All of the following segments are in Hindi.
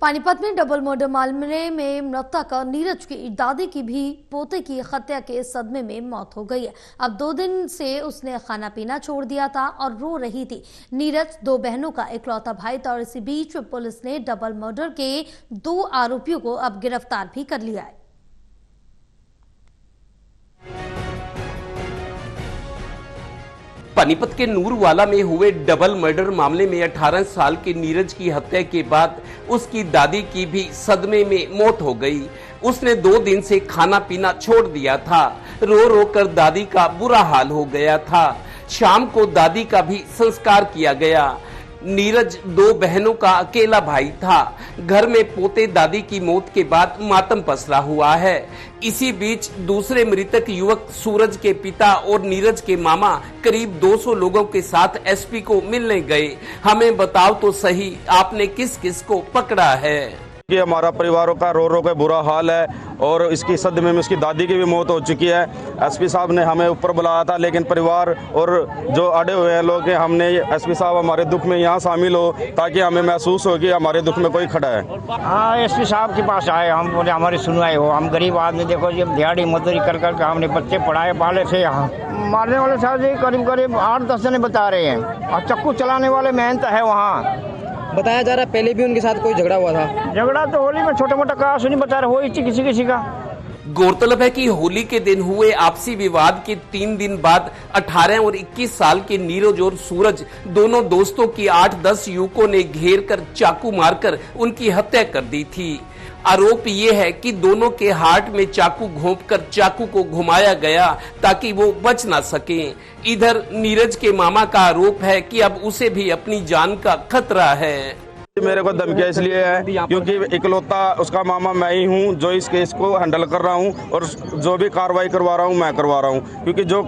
पानीपत में डबल मर्डर मामले में मृतक नीरज की दादी की भी पोते की हत्या के सदमे में मौत हो गई है। अब 2 दिन से उसने खाना पीना छोड़ दिया था और रो रही थी। नीरज 2 बहनों का इकलौता भाई था और इसी बीच पुलिस ने डबल मर्डर के 2 आरोपियों को अब गिरफ्तार भी कर लिया है। पानीपत के नूरवाला में हुए डबल मर्डर मामले में 18 साल के नीरज की हत्या के बाद उसकी दादी की भी सदमे में मौत हो गई। उसने 2 दिन से खाना पीना छोड़ दिया था। रो रो कर दादी का बुरा हाल हो गया था। शाम को दादी का भी संस्कार किया गया। नीरज 2 बहनों का अकेला भाई था। घर में पोते दादी की मौत के बाद मातम पसरा हुआ है। इसी बीच दूसरे मृतक युवक सूरज के पिता और नीरज के मामा करीब 200 लोगों के साथ एसपी को मिलने गए। हमें बताओ तो सही, आपने किस किस को पकड़ा है? कि हमारा परिवारों का रो रो के बुरा हाल है और इसकी सदमे में उसकी दादी की भी मौत हो चुकी है। एसपी साहब ने हमें ऊपर बुलाया था, लेकिन परिवार और जो अड़े हुए हैं लोग, हमने एसपी साहब हमारे दुख में यहाँ शामिल हो ताकि हमें महसूस हो कि हमारे दुख में कोई खड़ा है। हाँ, एसपी साहब के पास आए, हम बोले हमारी सुनवाई हो। हम गरीब आदमी, देखो ये दिहाड़ी मजदूरी कर करके हमने बच्चे पढ़ाए पाले थे। यहाँ मारने वाले साहब जी करीब 8-10 जने बता रहे हैं और चक्कू चलाने वाले मेहनत है वहाँ। बताया जा रहा है पहले भी उनके साथ कोई झगड़ा हुआ था। झगड़ा तो होली में छोटा मोटा कहा सुनी बता रहे, हो किसी का। गौरतलब है कि होली के दिन हुए आपसी विवाद के 3 दिन बाद 18 और 21 साल के नीरज और सूरज दोनों दोस्तों की 8-10 युवकों ने घेर कर चाकू मारकर उनकी हत्या कर दी थी। आरोप ये है कि दोनों के हार्ट में चाकू घोंपकर चाकू को घुमाया गया ताकि वो बच ना सके। इधर नीरज के मामा का आरोप है कि अब उसे भी अपनी जान का खतरा है। मेरे को धमकियां इसलिए है क्योंकि इकलौता उसका मामा मैं ही हूं जो इस केस को हैंडल कर रहा हूं और जो भी कार्रवाई करवा रहा हूं मैं करवा रहा हूं, क्योंकि जो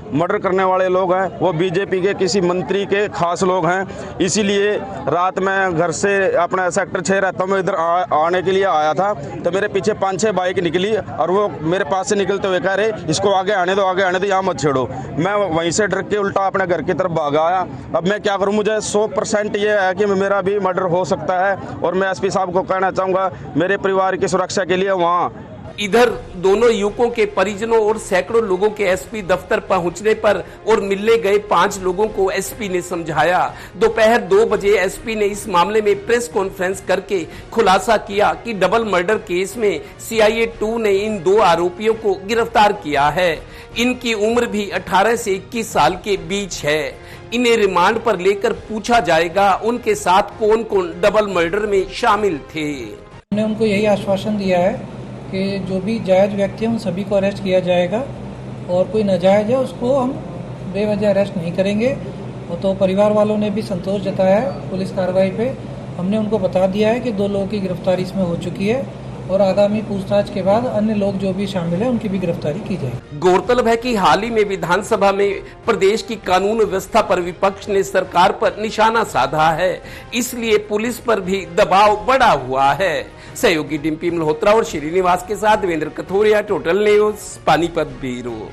मर्डर करने वाले लोग हैं वो बीजेपी के किसी मंत्री के खास लोग हैं। इसीलिए रात में घर से अपना सेक्टर 6 रहता हूँ, मैं इधर आने के लिए आया था तो मेरे पीछे 5-6 बाइक निकली और वो मेरे पास से निकलते हुए कह रहे इसको आगे आने दो, यहाँ मत छेड़ो। मैं वहीं से डर के उल्टा अपने घर की तरफ भाग आया। अब मैं क्या करूँ, मुझे 100% ये है कि मेरा भी मर्डर हो सकता है और मैं एसपी साहब को कहना चाहूँगा मेरे परिवार की सुरक्षा के लिए वहाँ। इधर दोनों युवकों के परिजनों और सैकड़ों लोगों के एसपी दफ्तर पहुंचने पर और मिलने गए 5 लोगों को एसपी ने समझाया। दोपहर 2 बजे एसपी ने इस मामले में प्रेस कॉन्फ्रेंस करके खुलासा किया कि डबल मर्डर केस में CIA 2 ने इन 2 आरोपियों को गिरफ्तार किया है। इनकी उम्र भी 18 से 21 साल के बीच है। इन्हें रिमांड पर लेकर पूछा जाएगा उनके साथ कौन कौन डबल मर्डर में शामिल थे। हमने उनको यही आश्वासन दिया है कि जो भी जायज़ व्यक्ति हैं उन सभी को अरेस्ट किया जाएगा और कोई नाजायज़ है उसको हम बेवजह अरेस्ट नहीं करेंगे। और तो परिवार वालों ने भी संतोष जताया है पुलिस कार्रवाई पे। हमने उनको बता दिया है कि 2 लोगों की गिरफ्तारी इसमें हो चुकी है और आगामी पूछताछ के बाद अन्य लोग जो भी शामिल हैं उनकी भी गिरफ्तारी की जाएगी। गौरतलब है कि हाल ही में विधानसभा में प्रदेश की कानून व्यवस्था पर विपक्ष ने सरकार पर निशाना साधा है, इसलिए पुलिस पर भी दबाव बढ़ा हुआ है। सहयोगी डिम्पी मल्होत्रा और श्रीनिवास के साथ Devendra Kathoria, total news, Panipat bureau.